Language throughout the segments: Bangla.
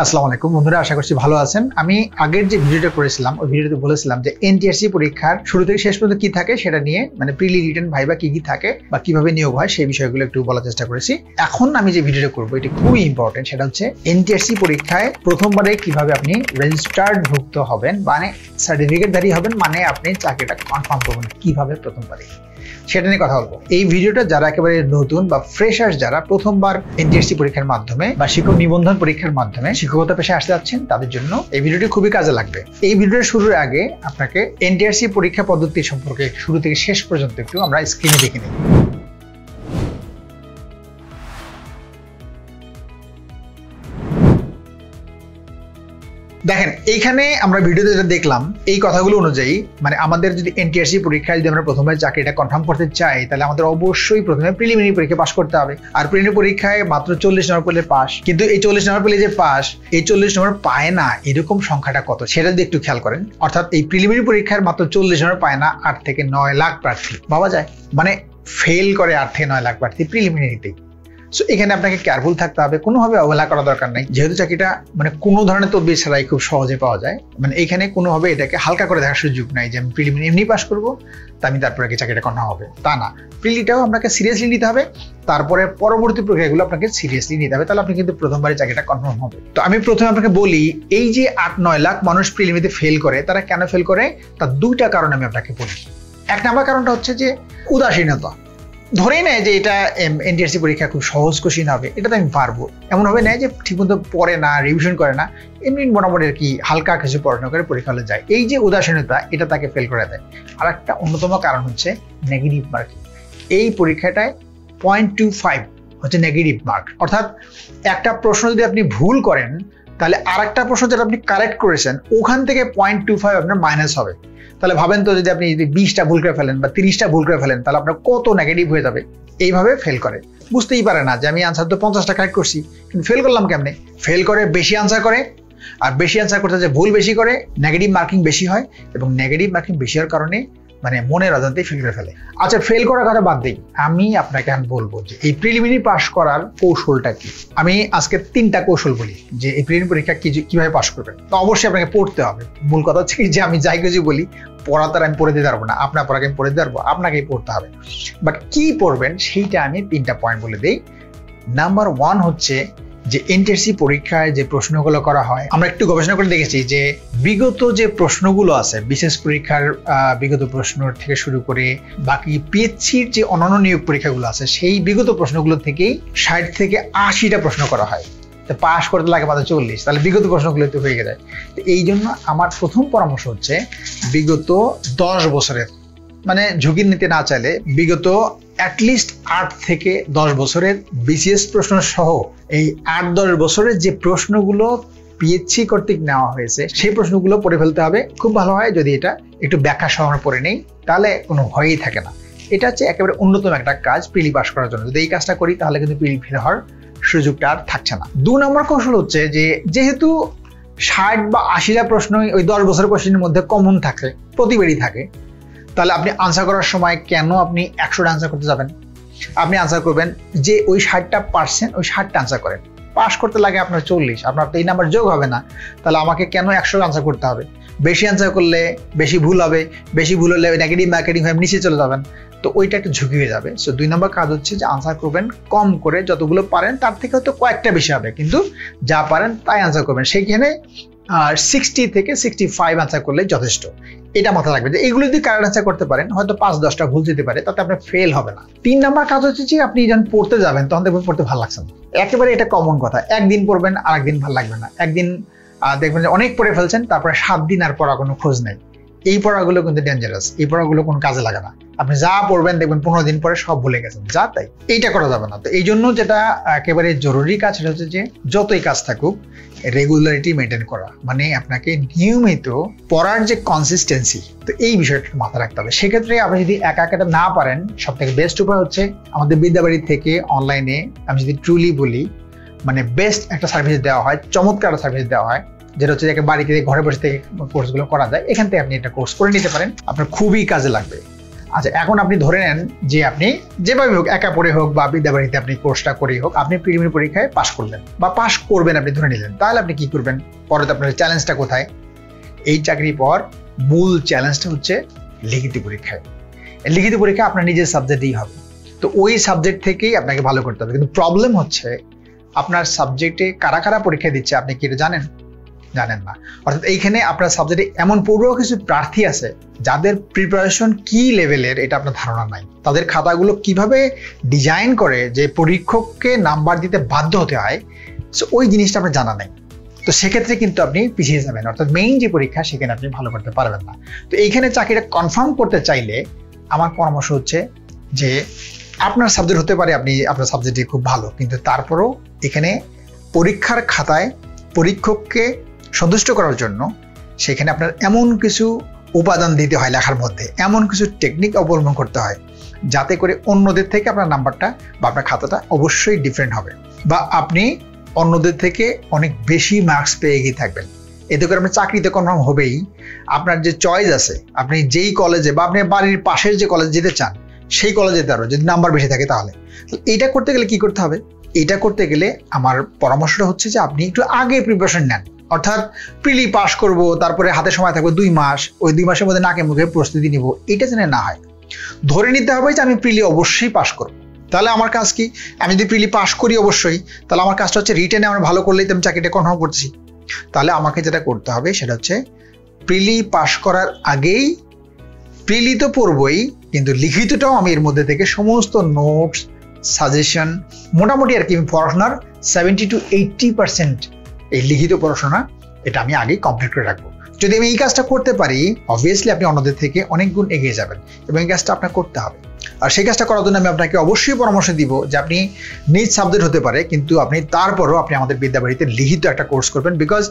আসসালামু আলাইকুম বন্ধুরা, আশা করছি ভালো আছেন। আমি আগের যে ভিডিওটা করেছিলাম ওই ভিডিওতে বলেছিলাম যে এনটিআরসি পরীক্ষার শুরু থেকে শেষ পর্যন্ত কি থাকে সেটা নিয়ে, মানে প্রিলি, রিটেন, ভাইবা কি কি থাকে বা কিভাবে নিয়োগ হয় সেই বিষয়গুলো একটু বলার চেষ্টা করেছি। এখন আমি যে ভিডিওটা করবো এটি খুবই ইম্পর্টেন্ট, সেটা হচ্ছে এনটিআরসি পরীক্ষায় প্রথমবারে কিভাবে আপনি রেজিস্টার্ড ভুক্ত হবেন, মানে সার্টিফিকেটধারী হবেন, মানে আপনি চাকরিটা কনফার্ম করবেন কিভাবে প্রথমবারে, সেটা নিয়ে কথা বলবো। এই ভিডিওটা যারা একেবারে নতুন বা ফ্রেশার্স, যারা প্রথমবার এনটিআরসি পরীক্ষার মাধ্যমে বা শিক্ষক নিবন্ধন পরীক্ষার মাধ্যমে শিক্ষকতা পেশায় আসতে যাচ্ছেন তাদের জন্য এই ভিডিওটি খুবই কাজে লাগবে। এই ভিডিওর শুরুর আগে আপনাকে এনটিআরসি পরীক্ষা পদ্ধতি সম্পর্কে শুরু থেকে শেষ পর্যন্ত একটু আমরা স্ক্রিনে দেখে নিই। দেখেন, এইখানে আমরা ভিডিওতে যেটা দেখলাম এই কথাগুলো অনুযায়ী, মানে আমাদের যদি এনটিআরসি পরীক্ষায় যদি আমরা প্রথমে চাকরিটা কনফার্ম করতে চাই তাহলে আমাদের অবশ্যই প্রথমে প্রিলিমিনারি পরীক্ষা পাস করতে হবে। আর প্রিলিমিনারি পরীক্ষায় মাত্র 40 নম্বর পেলে পাস, কিন্তু এই 40 নম্বর পেলে যে পাস, এই 40 নম্বর পায় না এরকম সংখ্যাটা কত সেটা যদি একটু খেয়াল করেন। অর্থাৎ এই প্রিলিমিনারি পরীক্ষার মাত্র 40 নম্বর পায় না 8 থেকে 9 লাখ প্রার্থী পাওয়া যায়, মানে ফেল করে 8 থেকে 9 লাখ প্রার্থী প্রিলিমিনারিতেই। সো এখানে আপনাকে কেয়ারফুল থাকতে হবে, কোনোভাবে অবহেলা করা দরকার নাই, যেহেতু চাকরিটা মানে কোনো ধরনের তদবির ছাড়াই খুব সহজে পাওয়া যায়। মানে এখানে কোনোভাবে এটাকে হালকা করে দেখার সুযোগ নাই যে আমি প্রিলিমিনারি এমনি পাস করবো তা আমি তারপরে কি চাকরিটা কনফার্ম হবে, তা না। প্রিলিটাও আপনাকে সিরিয়াসলি নিতে হবে, তারপরে পরবর্তী প্রক্রিয়াগুলো আপনাকে সিরিয়াসলি নিতে হবে, তাহলে আপনি কিন্তু প্রথমবারে চাকরিটা কনফার্ম হবে। তো আমি প্রথমে আপনাকে বলি, এই যে 8-9 লাখ মানুষ প্রিলিমিনারিতে ফেল করে, তারা কেন ফেল করে তার দুইটা কারণ আমি আপনাকে বলি। এক নম্বর কারণটা হচ্ছে যে উদাসীনতা। ধরেই নেয় যে এটা এনটিআরসি পরীক্ষা খুব সহজ কোশ্চিন হবে, এটা তো আমি পারবো, এমন হবে নেয় যে ঠিকমতো পড়ে না, রিভিশন করে না, এমনি মোটামুটি আর কি হালকা কিছু পড়াশোনা করে পরীক্ষা হলে যায়। এই যে উদাসীনতা, এটা তাকে ফেল করে দেয়। আর একটা অন্যতম কারণ হচ্ছে নেগেটিভ মার্কিং। এই পরীক্ষাটায় 0.25 হচ্ছে নেগেটিভ মার্ক, অর্থাৎ একটা প্রশ্ন যদি আপনি ভুল করেন তাহলে আর একটা প্রশ্ন যেটা আপনি কারেক্ট করেছেন ওখান থেকে 0.25 আপনার মাইনাস হবে। তাহলে ভাবেন তো, যদি আপনি 20টা ভুল করে ফেলেন বা 30টা ভুল করে ফেলেন তাহলে আপনার কত নেগেটিভ হয়ে যাবে। এইভাবে ফেল করে, বুঝতেই পারে না যে আমি আনসার তো 50টা কারেক্ট করছি, কিন্তু ফেল করলাম কেমনে। ফেল করে বেশি আনসার করে, আর বেশি আনসার করতে যে ভুল বেশি করে, নেগেটিভ মার্কিং বেশি হয়, এবং নেগেটিভ মার্কিং বেশি হওয়ার কারণে মানে মনের অজান্তেই ফেল করে ফেলে। আচ্ছা, ফেল করার কথা বাদ দিই, আমি আপনাকে বলবো যে এই প্রিলিমিনারি পাস করার কৌশলটা কি। আমি আজকে 3টা কৌশল বলি যে এই প্রিলিমিনারি পরীক্ষা কিভাবে পাস করবেন। তো অবশ্যই আপনাকে পড়তে হবে। মূল কথা হচ্ছে যে আমি যাই কিছু বলি পড়া তার আমি পড়ে দিতে পারবো না, আপনার পড়াকে আমি পড়ে দিতে পারবো, আপনাকেই পড়তে হবে। বাট কি পড়বেন সেইটা আমি 3টা পয়েন্ট বলে দিই। নাম্বার 1 হচ্ছে যে এনটিআরসি পরীক্ষায় যে প্রশ্নগুলো করা হয়, আমরা একটু গবেষণা করে দেখেছি যে বিগত যে প্রশ্নগুলো আছে, বিশেষ পরীক্ষার বিগত প্রশ্ন থেকে শুরু করে বাকি পিএইচসির যে অন্যান্য নিয়োগ পরীক্ষাগুলো আছে সেই বিগত প্রশ্নগুলো থেকেই 60 থেকে 80টা প্রশ্ন করা হয়। পাস করতে লাগে মাত্র 40, তাহলে বিগত প্রশ্নগুলো তো হয়ে যায়। তো এই জন্য আমার প্রথম পরামর্শ হচ্ছে বিগত 10 বছরের, মানে ঝুঁকি নিতে না চাইলে বিগত অ্যাটলিস্ট 8 থেকে 10 বছরের বিসিএস প্রশ্ন সহ এই 8-10 বছরের যে প্রশ্নগুলো পিএইচসি কর্তৃক নেওয়া হয়েছে সেই প্রশ্নগুলো পড়ে ফেলতে হবে। খুব ভালো হয় যদি এটা একটু ব্যাখ্যা সহ আমরা পড়ে নেই, তাহলে কোনো ভয়ই থাকে না। এটা হচ্ছে একেবারে অন্যতম একটা কাজ প্রিলি পাস করার জন্য। যদি এই কাজটা করি তাহলে কিন্তু প্রিলি ফেল হওয়ার সুযোগটা আর থাকছে না। 2 নম্বর কৌশল হচ্ছে যে যেহেতু 60 বা 80টা প্রশ্নই ওই 10 বছরের কোশ্চেনের মধ্যে কমন থাকে, প্রতিবারই থাকে, তাহলে আপনি আনসার করার সময় কেন আপনি 100টা আনসার করতে যাবেন। আপনি আনসার করবেন যে ওই 60টা পার্সেন্ট, ওই 60টা আনসার করেন। পাস করতে লাগে আপনার 40, আপনার তো এই নাম্বার যোগ হবে না, তাহলে আমাকে কেন 100 আনসার করতে হবে। বেশি আনসার করলে বেশি ভুল হবে, বেশি ভুল হলে নেগেটিভ মার্কিং হয়ে নিচে চলে যাবেন, তো ওইটা একটু ঝুঁকি হয়ে যাবে। সো 2 নম্বর কাজ হচ্ছে যে আনসার করবেন কম করে, যতগুলো পারেন তার থেকে হয়তো কয়েকটা বেশি হবে, কিন্তু যা পারেন তাই আনসার করবেন। সেইখানে 60 থেকে 65 আনসার করলে যথেষ্ট। এটা মাথায় রাখবেন যে এইগুলো যদি কারেক্ট আনসার করতে পারেন হয়তো 5-10টা ভুল যেতে পারে, তাতে আপনার ফেল হবে না। 3 নম্বর কাজ হচ্ছে যে আপনি যখন পড়তে যাবেন তখন দেখবেন পড়তে ভালো লাগছে না। একেবারে এটা কমন কথা, একদিন পড়বেন আর একদিন ভালো লাগবে না। একদিন দেখবেন যে অনেক পড়ে ফেলছেন, তারপরে 7 দিন আর পড়া কোনো খোঁজ নেই। এই পড়াগুলো কিন্তু ডেঞ্জারাস, এই পড়াগুলো কোনো কাজে লাগে না। আপনি যা পড়বেন দেখবেন 15 দিন পরে সব ভুলে গেছেন, যা তাই। এইটা করা যাবে না। তো এই জন্য যেটা একেবারে জরুরি কাজ সেটা হচ্ছে যে যতই কাজ থাকুক রেগুলারিটি মেনটেন করা, মানে আপনাকে নিয়মিত পড়ার যে কনসিস্টেন্সি, তো এই বিষয়টা মাথায় রাখতে হবে। সেক্ষেত্রে আপনি যদি একা একাটা না পারেন, সব থেকে বেস্ট উপায় হচ্ছে আমাদের বিদ্যাবাড়ি থেকে অনলাইনে, আমি যদি ট্রুলি বলি, মানে বেস্ট একটা সার্ভিস দেওয়া হয়, চমৎকার সার্ভিস দেওয়া হয়, যেটা হচ্ছে বাড়ি থেকে ঘরে বসে থেকে কোর্সগুলো করা যায়। এখান থেকে আপনি একটা কোর্স করে নিতে পারেন, আপনার খুবই কাজে লাগবে। আচ্ছা, এখন আপনি ধরে নেন যে আপনি যেভাবে হোক, একা পড়ে হোক বা বিদ্যাবাড়িতে আপনি কোর্সটা করেই হোক, আপনি প্রিলিমিনারি পরীক্ষায় পাশ করলেন বা পাশ করবেন, আপনি ধরে নিলেন। তাহলে আপনি কি করবেন? পরে আপনার চ্যালেঞ্জটা কোথায়? এই চাকরির পর মূল চ্যালেঞ্জটা হচ্ছে লিখিত পরীক্ষায়। লিখিত পরীক্ষা আপনার নিজের সাবজেক্টেই হবে, তো ওই সাবজেক্ট থেকেই আপনাকে ভালো করতে হবে। কিন্তু প্রবলেম হচ্ছে আপনার সাবজেক্টে কারা কারা পরীক্ষা দিচ্ছে আপনি কি এটা জানেন? জানেন না। অর্থাৎ এইখানে আপনার সাবজেক্টে এমন পুরো কিছু প্রার্থী আছে যাদের প্রিপারেশন কি লেভেলের এটা আপনার ধারণা নাই। তাদের খাতাগুলো কিভাবে ডিজাইন করে যে পরীক্ষককে নাম্বার দিতে বাধ্য হতে হয়, সো ওই জিনিসটা আপনার জানা নেই। তো সেক্ষেত্রে কিন্তু আপনি পিছিয়ে যাবেন, অর্থাৎ মেইন যে পরীক্ষা সেখানে আপনি ভালো করতে পারবেন না। তো এইখানে চাকরিটা কনফার্ম করতে চাইলে আমার পরামর্শ হচ্ছে যে আপনার সাবজেক্ট হতে পারে আপনি আপনার সাবজেক্টে খুব ভালো, কিন্তু তারপরেও এখানে পরীক্ষার খাতায় পরীক্ষককে সন্তুষ্ট করার জন্য সেখানে আপনার এমন কিছু উপাদান দিতে হয় লেখার মধ্যে, এমন কিছু টেকনিক অবলম্বন করতে হয় যাতে করে অন্যদের থেকে আপনার নাম্বারটা বা আপনার খাতাটা অবশ্যই ডিফারেন্ট হবে, বা আপনি অন্যদের থেকে অনেক বেশি মার্কস পেয়ে গিয়ে থাকবেন। এতে করে আপনার চাকরিতে কনফার্ম হবেই। আপনার যে চয়েস আছে, আপনি যেই কলেজে বা আপনি বাড়ির পাশের যে কলেজে যেতে চান সেই কলেজে যেতে পারবেন যদি নাম্বার বেশি থাকে। তাহলে এইটা করতে গেলে কি করতে হবে? এটা করতে গেলে আমার পরামর্শটা হচ্ছে যে আপনি একটু আগে প্রিপারেশন নেন। অর্থাৎ প্রিলি পাস করব, তারপরে হাতে সময় থাকবে 2 মাস, ওই 2 মাসের মধ্যে নাকে মুখে প্রস্তুতি নিব, এটা যেন না হয়। ধরে নিতে হবে যে আমি প্রিলি অবশ্যই পাস করব। তাহলে আমার কাজ কি? আমি যদি প্রিলি পাস করি অবশ্যই, তাহলে আমার কাজটা হচ্ছে রিটেনে আমার ভালো করলেই তো আমি চাকরিটা কনফার্ম করতেছি। তাহলে আমাকে যেটা করতে হবে সেটা হচ্ছে প্রিলি পাস করার আগেই, প্রিলি তো পড়বই কিন্তু লিখিতটাও আমি এর মধ্যে থেকে সমস্ত নোটস, সাজেশন, মোটামুটি আর কি পড়াশোনার 70 to 80% এই লিখিত পড়াশোনা এটা আমি আগেই কমপ্লিট করে রাখবো। যদি আমি এই কাজটা করতে পারি, অবভিয়াসলি আপনি অন্যদের থেকে অনেক গুণ এগিয়ে যাবেন, এবং এই কাজটা আপনার করতে হবে। আর সেই কাজটা করার জন্য আমি আপনাকে অবশ্যই পরামর্শ দিব যে আপনি নিজ সাবজেক্ট হতে পারে, কিন্তু আপনি তারপরও আপনি আমাদের বিদ্যাবাড়িতে লিখিত একটা কোর্স করবেন। বিকজ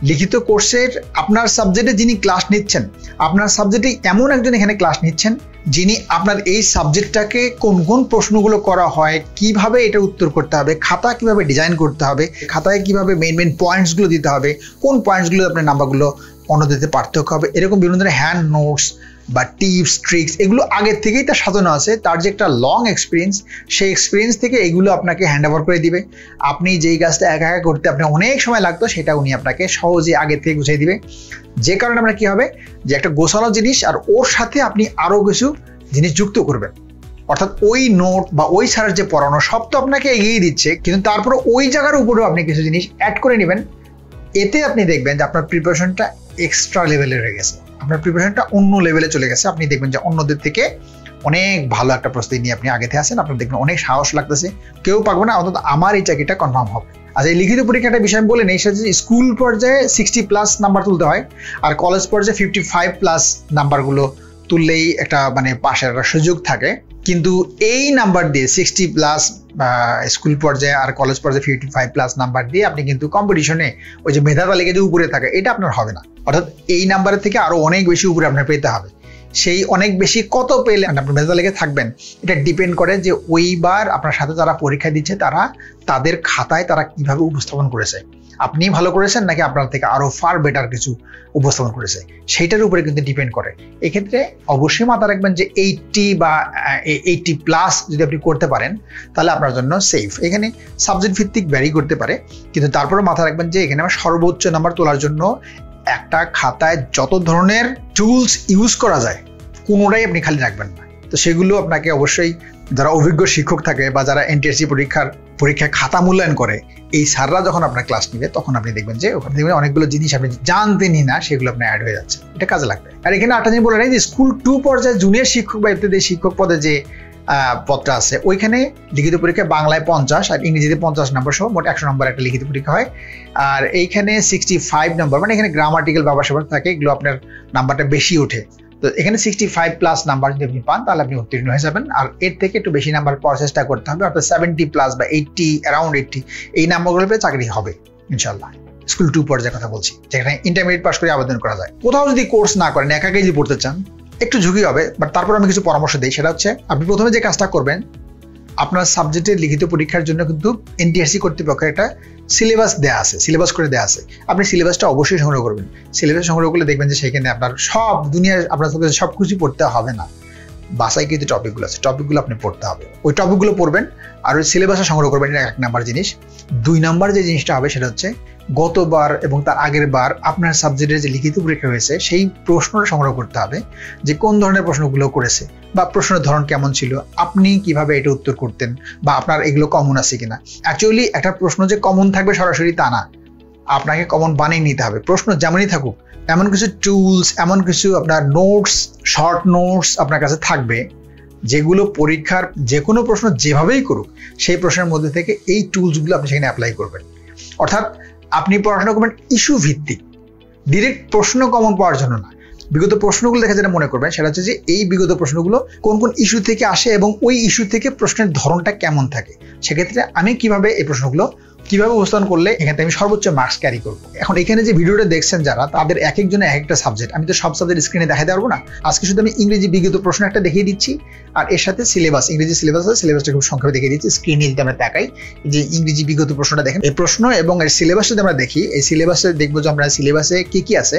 লিখিত কোর্সের আপনার সাবজেক্টে যিনি ক্লাস নিচ্ছেন, আপনার সাবজেক্টে এমন একজন এখানে ক্লাস নিচ্ছেন যিনি আপনার এই সাবজেক্টটাকে কোন কোন প্রশ্নগুলো করা হয়, কিভাবে এটা উত্তর করতে হবে, খাতা কিভাবে ডিজাইন করতে হবে, খাতায় কিভাবে মেইন পয়েন্টসগুলো দিতে হবে, কোন পয়েন্টসগুলো আপনার নাম্বারগুলো অন্যদের পার্থক্য হবে, এরকম বিভিন্ন ধরনের হ্যান্ড নোটস বা টিপস, ট্রিক্স, এগুলো আগের থেকেই তার সাজানো আছে। তার যে একটা লং এক্সপিরিয়েন্স, সেই এক্সপিরিয়েন্স থেকে এগুলো আপনাকে হ্যান্ড ওভার করে দিবে। আপনি যেই কাজটা একা একা করতে আপনার অনেক সময় লাগতো, সেটা উনি আপনাকে সহজে আগের থেকে গুছিয়ে দিবে। যে কারণে আমরা কি হবে যে একটা গোছানো জিনিস আর ওর সাথে আপনি আরো কিছু জিনিস যুক্ত করবেন। অর্থাৎ ওই নোট বা ওই স্যারের যে পড়ানো সব তো আপনাকে এগিয়ে দিচ্ছে, কিন্তু তারপরে ওই জায়গার উপরেও আপনি কিছু জিনিস অ্যাড করে নেবেন। এতে আপনি দেখবেন যে আপনার প্রিপারেশনটা এক্সট্রা লেভেলে রয়ে গেছে, আপনার প্রিপারেশনটা অন্য লেভেলে চলে গেছে। আপনি দেখবেন যে অন্যদের থেকে অনেক ভালো একটা প্রস্তুতি নিয়ে আপনি আগেতে আসেন, আপনার দেখবেন অনেক সাহস লাগতেছে, কেউ পারবে না, অন্তত আমার এই চাকরিটা কনফার্ম হবে। আচ্ছা, এই লিখিত পরীক্ষাটা বিষয় বলে নেই, সেটা যে স্কুল পর্যায়ে 60+ নাম্বার তুলতে হয়, আর কলেজ পর্যায়ে 55+ নাম্বারগুলো তুললেই একটা মানে পাশের একটা সুযোগ থাকে। কিন্তু এই নাম্বার দিয়ে 60+ স্কুল পর্যায়ে আর কলেজ পর্যায়ে 55+ নাম্বার দিয়ে আপনি কিন্তু কম্পিটিশনে ওই যে মেধা তালিকা যে উপরে থাকে এটা আপনার হবে না। অর্থাৎ এই নাম্বারের থেকে আরো অনেক বেশি উপরে আপনার পেতে হবে। সেই অনেক বেশি কত পেলে আপনার মেধা তালিকায় থাকবেন এটা ডিপেন্ড করে যে ওইবার আপনার সাথে যারা পরীক্ষা দিচ্ছে তারা তাদের খাতায় তারা কিভাবে উপস্থাপন করেছে, আপনি ভালো করেছেন নাকি আপনার থেকে আরো ফার বেটার কিছু উপস্থাপন করেছে, সেইটার উপরে কিন্তু ডিপেন্ড করে। এক্ষেত্রে অবশ্যই মাথা রাখবেন যে 80 বা 80+ যদি আপনি করতে পারেন তাহলে আপনার জন্য সেফ। এখানে সাবজেক্ট ভিত্তিক ভ্যারি করতে পারে, কিন্তু তারপরে মাথা রাখবেন যে এখানে আমার সর্বোচ্চ নাম্বার তোলার জন্য একটা খাতায় যত ধরনের টুলস ইউজ করা যায় কোনোটাই আপনি খালি রাখবেন না। তো সেগুলো আপনাকে অবশ্যই যারা অভিজ্ঞ শিক্ষক থাকে বা যারা এনটিএসসি পরীক্ষায় খাতা মূল্যায়ন করে এই স্যাররা যখন আপনার ক্লাস নিবে তখন আপনি দেখবেন যে ওখানে দেখবেন অনেকগুলো জিনিস আপনি জানতেনই না, সেগুলো আপনার অ্যাড হয়ে যাচ্ছে, এটা কাজে লাগবে। আর এখানে একটা জিনিস বলে নেই যে স্কুল 2 পর্যায়ে জুনিয়র শিক্ষক বা ইত্যাদি শিক্ষক পদে যে পদটা আছে ওইখানে লিখিত পরীক্ষায় বাংলায় 50 আর ইংরেজিতে 50 নম্বর সহ মোট 100 নম্বর একটা লিখিত পরীক্ষা হয়। আর এইখানে 65 নম্বর, মানে এখানে গ্রামাটিক্যাল ব্যবহার থাকে, এগুলো আপনার নাম্বারটা বেশি ওঠে। তো এখানে 65+ নাম্বার যদি আপনি পান তাহলে আপনি উত্তীর্ণ হয়ে যাবেন। আর এর থেকে একটু বেশি নাম্বার পাওয়ার চেষ্টা করতে হবে, অর্থাৎ 70+ বা 80, অ্যারাউন্ড 80 এই নাম্বারগুলো পেয়ে চাকরি হবে ইনশাল্লাহ। স্কুল 2 পর্যায়ে কথা বলছি, যেখানে ইন্টারমিডিয়েট পাস করে আবেদন করা যায়। কোথাও যদি কোর্স না করেন, একা যদি পড়তে চান একটু ঝুঁকি হবে, বাট তারপর আমি কিছু পরামর্শ দিই। সেটা হচ্ছে আপনি প্রথমে যে কাজটা করবেন, আপনার সাবজেক্টের লিখিত পরীক্ষার জন্য কিন্তু এনটিআরসি কর্তৃপক্ষের একটা সিলেবাস দেওয়া আছে, সিলেবাস করে দেওয়া আছে। আপনি সিলেবাসটা অবশ্যই সংগ্রহ করবেন। সিলেবাস সংগ্রহ করলে দেখবেন যে সেখানে আপনার সব দুনিয়ার আপনার সবকিছু পড়তে হবে না, বাছাইকৃত টপিকগুলো আছে, টপিকগুলো আপনি পড়তে হবে। ওই টপিকগুলো পড়বেন আর ওই সিলেবাসে সংগ্রহ করবেন, এটা 1 নাম্বার জিনিস। 2 নাম্বার যে জিনিসটা হবে সেটা হচ্ছে গতবার এবং তার আগের বার আপনার সাবজেক্টের যে লিখিত পরীক্ষা হয়েছে সেই প্রশ্নটা সংগ্রহ করতে হবে, যে কোন ধরনের প্রশ্নগুলো করেছে বা প্রশ্নের ধরন কেমন ছিল, আপনি কিভাবে এটা উত্তর করতেন, বা আপনার এগুলো কমন আছে কিনা। অ্যাকচুয়ালি একটা প্রশ্ন যে কমন থাকবে সরাসরি তা না, আপনাকে কমন বানিয়ে নিতে হবে। প্রশ্ন যেমনই থাকুক, এমন কিছু টুলস, এমন কিছু আপনার নোটস, শর্ট নোটস আপনার কাছে থাকবে যেগুলো পরীক্ষার যে কোনো প্রশ্ন যেভাবেই করুক সেই প্রশ্নের মধ্যে থেকে এই টুলসগুলো আপনি সেখানে অ্যাপ্লাই করবেন। অর্থাৎ আপনি পড়াশোনা করবেন ইস্যু ভিত্তিক, ডিরেক্ট প্রশ্ন কমন পাওয়ার জন্য না। বিগত প্রশ্নগুলো দেখে যেটা মনে করবেন সেটা হচ্ছে যে এই বিগত প্রশ্নগুলো কোন কোন ইস্যু থেকে আসে এবং ওই ইস্যু থেকে প্রশ্নের ধরনটা কেমন থাকে, সেক্ষেত্রে আমি কিভাবে এই প্রশ্নগুলো কিভাবে উপস্থাপন করলে এখান থেকে আমি সর্বোচ্চ মার্কস ক্যারি করবো। এখন এখানে যে ভিডিওটা দেখছেন যারা, তাদের এক একজনের এক একটা সাবজেক্ট, আমি তো সব সাবজেক্ট স্ক্রিনে দেখাতে পারবো না। আজকে শুধু আমি ইংরেজি বিগত প্রশ্ন একটা দেখিয়ে দিচ্ছি আর এর সাথে সিলেবাস, ইংরেজি সিলেবাস আছে, সিলেবাসটা খুব সংক্ষেপে দেখিয়ে দিচ্ছি। স্ক্রিনে যদি আমরা দেখাই যে ইংরেজি বিগত প্রশ্নটা দেখেন, এই প্রশ্ন এবং এর সিলেবাস যদি আমরা দেখি, এই সিলেবাসে দেখবো যে আমরা সিলেবাসে কি কি আছে,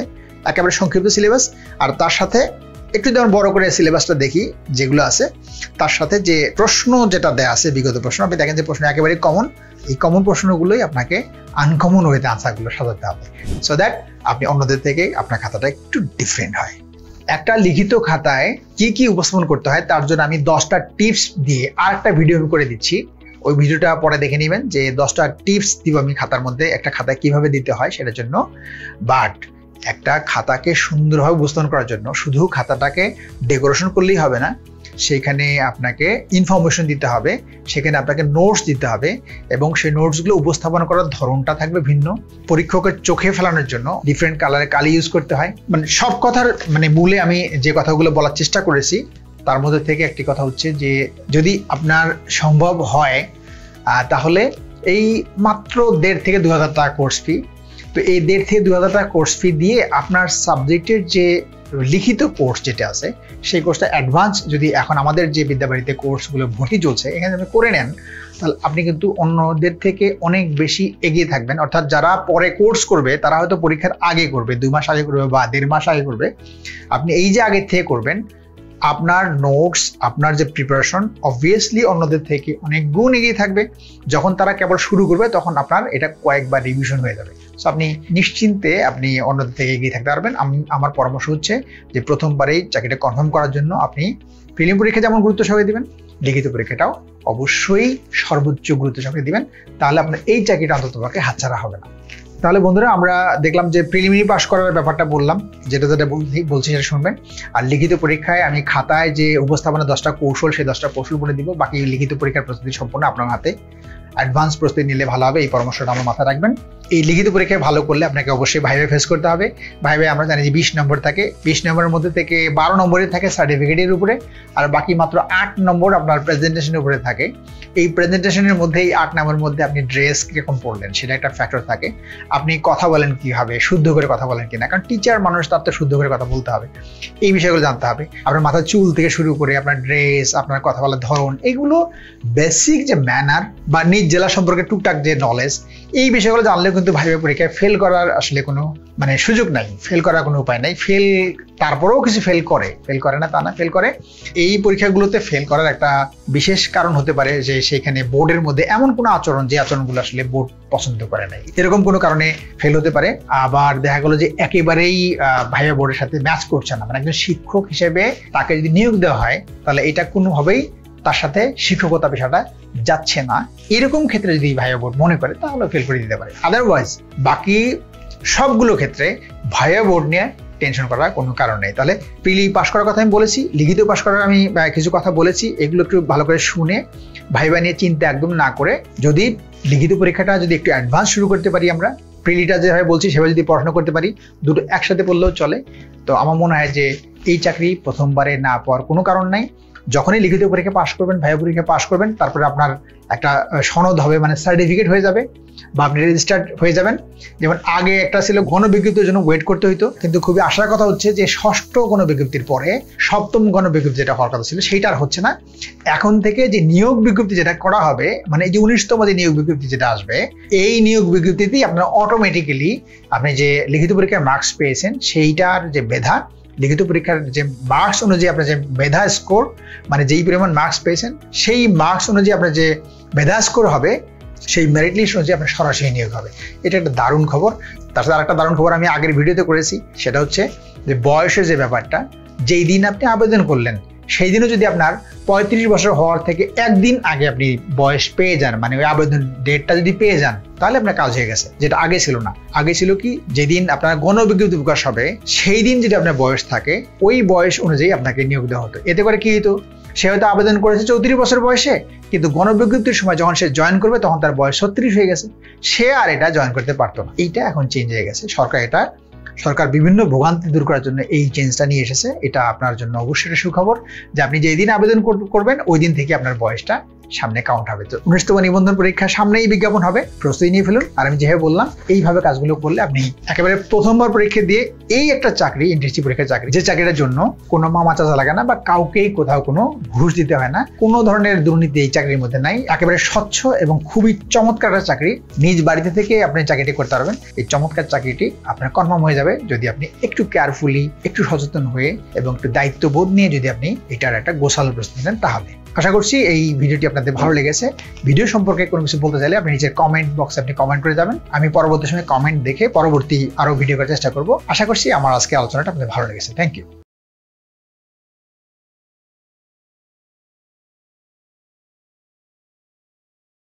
একেবারে সংক্ষিপ্ত সিলেবাস, আর তার সাথে একটু যেমন বড় করে সিলেবাসটা দেখি যেগুলো আছে, তার সাথে যে প্রশ্ন যেটা দেয়া আছে বিগত প্রশ্ন, আপনি দেখেন যে প্রশ্ন একেবারে কমন। এই কমন প্রশ্নগুলোই আপনাকে আনকমন ওয়েতে আনসারগুলো সাজাতে হবে, সো দ্যাট আপনি অন্যদের থেকে আপনার খাতাটা একটু ডিফারেন্ট হয়। একটা লিখিত খাতায় কি কি উপস্থাপন করতে হয় তার জন্য আমি 10টা টিপস দিয়ে আরেকটা ভিডিও করে দিচ্ছি, ওই ভিডিওটা পরে দেখে নেবেন যে 10টা টিপস দিব আমি খাতার মধ্যে, একটা খাতায় কিভাবে দিতে হয় সেটার জন্য। বাট একটা খাতাকে সুন্দরভাবে উপস্থাপন করার জন্য শুধু খাতাটাকে ডেকোরেশন করলেই হবে না, সেখানে আপনাকে ইনফরমেশন দিতে হবে, সেখানে আপনাকে নোটস দিতে হবে এবং সেই নোটসগুলো উপস্থাপন করার ধরনটা থাকবে ভিন্ন। পরীক্ষকের চোখে ফেলানোর জন্য ডিফারেন্ট কালারের কালি ইউজ করতে হয়। মানে সব কথার মূলে আমি যে কথাগুলো বলার চেষ্টা করেছি তার মধ্যে থেকে একটি কথা হচ্ছে যে যদি আপনার সম্ভব হয় তাহলে এই মাত্র 1,500 থেকে 2,000 টাকা কোর্স ফি, তো এই 1,500 থেকে 2,000 টাকা কোর্স ফি দিয়ে আপনার সাবজেক্টের যে লিখিত কোর্স যেটা আছে সেই কোর্সটা অ্যাডভান্স যদি এখন আমাদের যে বিদ্যাবাড়িতে কোর্সগুলো ভর্তি চলছে এখানে আপনি করে নেন, তাহলে আপনি কিন্তু অন্যদের থেকে অনেক বেশি এগিয়ে থাকবেন। অর্থাৎ যারা পরে কোর্স করবে তারা হয়তো পরীক্ষার আগে করবে, 2 মাস আগে করবে বা 1.5 মাস আগে করবে, আপনি এই যে আগে থেকে করবেন, আপনার নোটস, আপনার যে প্রিপারেশন অবভিয়াসলি অন্যদের থেকে অনেক গুণ এগিয়ে থাকবে। যখন তারা কেবল শুরু করবে তখন আপনার এটা কয়েকবার রিভিশন হয়ে যাবে, সো আপনি নিশ্চিন্তে আপনি অন্যদের থেকে এগিয়ে থাকতে পারবেন। আমার পরামর্শ হচ্ছে যে প্রথমবারেই চাকরিটা কনফার্ম করার জন্য আপনি প্রিলিম পরীক্ষা যেমন গুরুত্ব সহকারে দিবেন, লিখিত পরীক্ষাটাও অবশ্যই সর্বোচ্চ গুরুত্ব সহকারে দিবেন, তাহলে আপনার এই চাকরিটা অন্ততপক্ষে হাতছাড়া হবে না। তাহলে বন্ধুরা আমরা দেখলাম যে প্রিলিমিনারি পাস করার ব্যাপারটা বললাম, যেটা বলছি সেটা শুনবেন। আর লিখিত পরীক্ষায় আমি খাতায় যে উপস্থাপনা 10টা কৌশল, সেই 10টা কৌশল বলে দিব, বাকি লিখিত পরীক্ষার প্রস্তুতি সম্পূর্ণ আপনার হাতে। অ্যাডভান্স প্রস্তুতি নিলে ভালো হবে, এই পরামর্শটা আমার মাথায় রাখবেন। এই লিখিত পরীক্ষায় ভালো করলে আপনাকে অবশ্যই ভাইভা ফেস করতে হবে। ভাইভা আমরা জানি যে 20 নম্বর থাকে, 20 নম্বরের মধ্যে থেকে 12 নম্বরে থাকে সার্টিফিকেটের উপরে, আর বাকি মাত্র 8 নম্বর আপনার প্রেজেন্টেশনের উপরে থাকে। এই প্রেজেন্টেশনের মধ্যে এই 8 নম্বরের মধ্যে আপনি ড্রেস কিরকম পরলেন সেটা একটা ফ্যাক্টর থাকে, আপনি কথা বলেন কিভাবে, শুদ্ধ করে কথা বলেন কিনা, কারণ টিচার মানুষ, তার তো শুদ্ধ করে কথা বলতে হবে, এই বিষয়গুলো জানতে হবে। আপনার মাথার চুল থেকে শুরু করে আপনার ড্রেস, আপনার কথা বলার ধরন, এগুলো বেসিক যে ম্যানার বা নিজ জেলা সম্পর্কে টুকটাক যে নলেজ, এই বিষয়গুলো জানলেও কিন্তু ভাইভা পরীক্ষায় ফেল করার আসলে কোনো সুযোগ নাই, ফেল করার কোনো উপায় নাই। ফেল তারপরেও কিছু ফেল করে না তা না, ফেল করে। এই পরীক্ষাগুলোতে ফেল করার একটা বিশেষ কারণ হতে পারে যে সেখানে বোর্ডের মধ্যে এমন কোনো আচরণ, যে আচরণগুলো আসলে বোর্ড পছন্দ করে নাই, এরকম কোনো কারণে ফেল হতে পারে। আবার দেখা গেলো যে একেবারেই ভাইভা বোর্ডের সাথে ম্যাচ করছে না, একজন শিক্ষক হিসেবে তাকে যদি নিয়োগ দেওয়া হয় তাহলে এটা কোনোভাবেই তার সাথে শিক্ষকতা পেশাটা যাচ্ছে না, এরকম ক্ষেত্রে যদি ভাইভা বোর্ড মনে করে তাহলে ফেল করে দিতে পারে। আদারওয়াইজ বাকি সবগুলো ক্ষেত্রে ভাইভা বোর্ড নিয়ে টেনশন করার কোনো কারণ নেই। তাহলে প্রিলি পাস করার কথা আমি বলেছি, লিখিত পাস করার আমি কিছু কথা বলেছি, এগুলো একটু ভালো করে শুনে ভাইভা নিয়ে চিন্তা একদম না করে যদি লিখিত পরীক্ষাটা যদি একটু অ্যাডভান্স শুরু করতে পারি, আমরা প্রিলিটা যেভাবে বলছি সেভাবে যদি পড়াশোনা করতে পারি, দুটো একসাথে পড়লেও চলে, তো আমার মনে হয় যে এই চাকরি প্রথমবারে না পাওয়ার কোনো কারণ নাই। যখনই লিখিত পরীক্ষা পাস করবেন, ভাইভা পরীক্ষা পাস করবেন, তারপরে আপনার একটা সনদ হবে, সার্টিফিকেট হয়ে যাবে বা আপনি রেজিস্টার্ড হয়ে যাবেন। যেমন আগে একটা ছিল গণবিজ্ঞপ্তির জন্য ওয়েট করতে হইতো, কিন্তু খুবই আশার কথা হচ্ছে যে 6ষ্ঠ গণবিজ্ঞপ্তির পরে 7ম গণবিজ্ঞপ্তি যেটা হওয়ার কথা ছিল সেইটা আর হচ্ছে না। এখন থেকে যে নিয়োগ বিজ্ঞপ্তি যেটা করা হবে, এই যে 19তম যে নিয়োগ বিজ্ঞপ্তি যেটা আসবে, এই নিয়োগ বিজ্ঞপ্তিতেই আপনার অটোমেটিক্যালি আপনি যে লিখিত পরীক্ষার মার্কস পেয়েছেন সেইটার যে মেধা লিখিত পরীক্ষার যে মার্কস অনুযায়ী আপনার যে মেধা স্কোর, মানে যেই পরিমাণ মার্কস পেয়েছেন সেই মার্কস অনুযায়ী আপনার যে মেধা স্কোর হবে, সেই মেরিট লিস্ট অনুযায়ী আপনার সরাসরি নিয়োগ হবে। এটা একটা দারুণ খবর। তার সাথে আরেকটা দারুণ খবর আমি আগের ভিডিওতে করেছি, সেটা হচ্ছে যে বয়সের যে ব্যাপারটা, যেই দিন আপনি আবেদন করলেন সেই দিনও যদি আপনার 35 বছর হওয়ার থেকে একদিন আগে আপনি বয়স পেয়ে যান, মানে ওই আবেদন ডেটটা যদি পেয়ে যান, তাহলে আপনার কাজ হয়ে গেছে, যেটা আগে ছিল না। আগে ছিল কি, যেদিন আপনার গণবিজ্ঞপ্তি প্রকাশ হবে সেই দিন যদি আপনার বয়স থাকে, ওই বয়স অনুযায়ী আপনাকে নিয়োগ দেওয়া হতো। এতে করে কি হতো, সে হয়তো আবেদন করেছে 34 বছর বয়সে, কিন্তু গণবিজ্ঞপ্তির সময় যখন সে জয়েন করবে তখন তার বয়স 36 হয়ে গেছে, সে আর এটা জয়েন করতে পারতো না। এইটা এখন চেঞ্জ হয়ে গেছে। সরকার বিভিন্ন ভোগান্তি দূর করার জন্য এই চেঞ্জটা নিয়ে এসেছে। এটা আপনার জন্য অবশ্যই একটা সুখবর যে আপনি যেই দিন আবেদন করবেন ওই দিন থেকে আপনার বয়সটা সামনে কাউন্ট হবে। তো 19তম নিবন্ধন পরীক্ষা সামনেই বিজ্ঞাপন হবে, প্রস্তুতি নিয়ে ফেলুন। আর আমি যেভাবে বললাম এইভাবে কাজগুলো করলে আপনি একেবারে প্রথমবার পরীক্ষা দিয়ে এই একটা চাকরি, এনটিএসসি পরীক্ষার চাকরি, যে চাকরিটার জন্য কোনো মামা চাচা লাগে না বা কাউকেই কোথাও কোনো ঘুষ দিতে হয় না, কোনো ধরনের দুর্নীতি এই চাকরির মধ্যে নাই, একেবারে স্বচ্ছ এবং খুবই চমৎকার একটা চাকরি। নিজ বাড়িতে থেকে আপনি চাকরিটি করতে পারবেন। এই চমৎকার চাকরিটি আপনার কনফার্ম হয়ে যাবে যদি আপনি একটু কেয়ারফুলি, একটু সচেতন হয়ে এবং একটু দায়িত্ববোধ নিয়ে যদি আপনি এটার একটা গোছালো প্রস্তুতি নেন। তাহলে আশা করছি এই ভিডিওটি আপনাদের ভালো লেগেছে। ভিডিও সম্পর্কে কোনো কিছু বলতে চাইলে আপনি নিচের কমেন্ট বক্সে আপনি কমেন্ট করে যাবেন। আমি পরবর্তী সময় কমেন্ট দেখে পরবর্তী আরো ভিডিও করার চেষ্টা করব। আশা করছি আমার আজকে আলোচনাটা আপনাদের ভালো লেগেছে। Thank you.